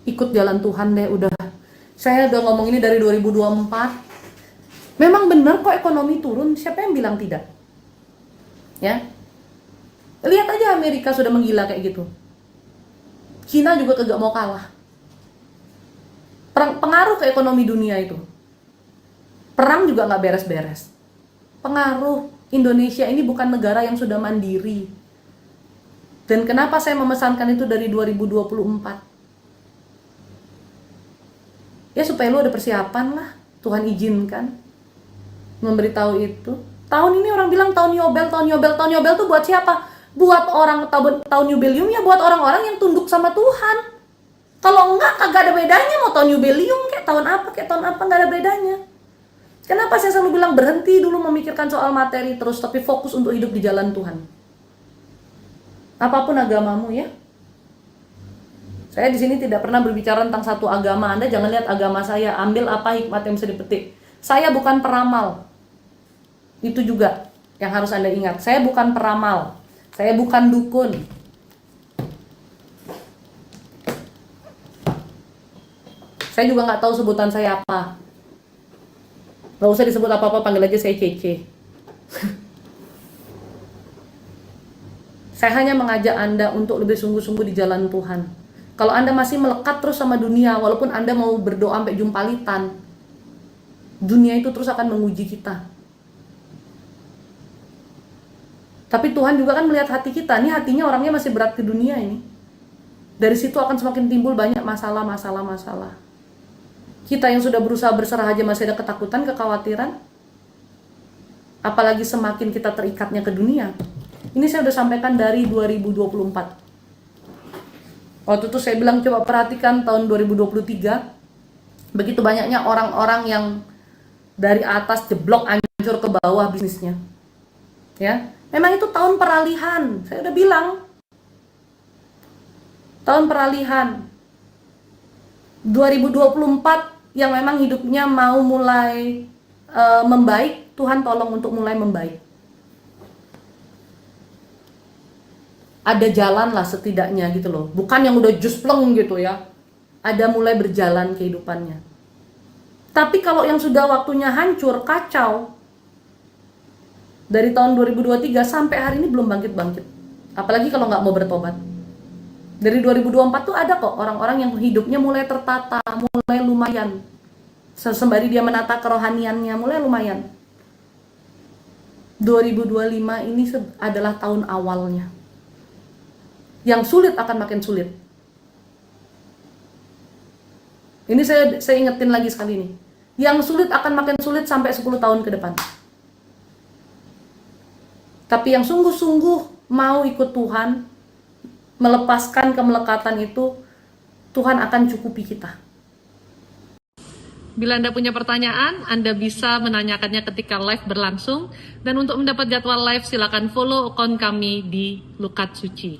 ikut jalan Tuhan deh udah. Saya udah ngomong ini dari 2024. Memang benar kok ekonomi turun, siapa yang bilang tidak? Ya. Lihat aja Amerika sudah menggila kayak gitu. Cina juga kagak mau kalah. Pengaruh ke ekonomi dunia itu. Perang juga nggak beres-beres. Pengaruh. Indonesia ini bukan negara yang sudah mandiri. Dan kenapa saya memesankan itu dari 2024? Ya supaya lu ada persiapan lah. Tuhan izinkan memberitahu itu. Tahun ini orang bilang tahun Yobel. Tahun Yobel tuh buat siapa? Buat orang tahun jubilium ya, buat orang-orang yang tunduk sama Tuhan. Kalau enggak, kagak ada bedanya mau tahun jubilium kayak tahun apa nggak ada bedanya. Kenapa saya selalu bilang berhenti dulu memikirkan soal materi terus, tapi fokus untuk hidup di jalan Tuhan. Apapun agamamu ya. Saya di sini tidak pernah berbicara tentang satu agama. Anda jangan lihat agama saya, ambil apa hikmat yang bisa dipetik. Saya bukan peramal. Itu juga yang harus Anda ingat. Saya bukan peramal. Saya bukan dukun. Saya juga nggak tahu sebutan saya apa. Nggak usah disebut apa-apa, panggil aja saya Cece. Saya hanya mengajak Anda untuk lebih sungguh-sungguh di jalan Tuhan. Kalau Anda masih melekat terus sama dunia, walaupun Anda mau berdoa sampai jumpalitan, dunia itu terus akan menguji kita. Tapi Tuhan juga kan melihat hati kita. Ini hatinya orangnya masih berat ke dunia ini. Dari situ akan semakin timbul banyak masalah. Kita yang sudah berusaha berserah aja masih ada ketakutan, kekhawatiran. Apalagi semakin kita terikatnya ke dunia. Ini saya udah sampaikan dari 2024. Waktu itu saya bilang coba perhatikan tahun 2023. Begitu banyaknya orang-orang yang dari atas jeblok hancur ke bawah bisnisnya. Ya. Memang itu tahun peralihan, saya udah bilang. Tahun peralihan. 2024 yang memang hidupnya mau mulai membaik, Tuhan tolong untuk mulai membaik. Ada jalan lah setidaknya gitu loh. Bukan yang udah juspleng gitu ya. Ada mulai berjalan kehidupannya. Tapi kalau yang sudah waktunya hancur, kacau, dari tahun 2023 sampai hari ini belum bangkit-bangkit. Apalagi kalau nggak mau bertobat. Dari 2024 tuh ada kok orang-orang yang hidupnya mulai tertata, mulai lumayan. Sembari dia menata kerohaniannya, mulai lumayan. 2025 ini adalah tahun awalnya. Yang sulit akan makin sulit. Ini saya ingetin lagi sekali nih. Yang sulit akan makin sulit sampai 10 tahun ke depan. Tapi yang sungguh-sungguh mau ikut Tuhan, melepaskan kemelekatan itu, Tuhan akan cukupi kita. Bila Anda punya pertanyaan, Anda bisa menanyakannya ketika live berlangsung. Dan untuk mendapat jadwal live, silakan follow akun kami di Lukat Suci.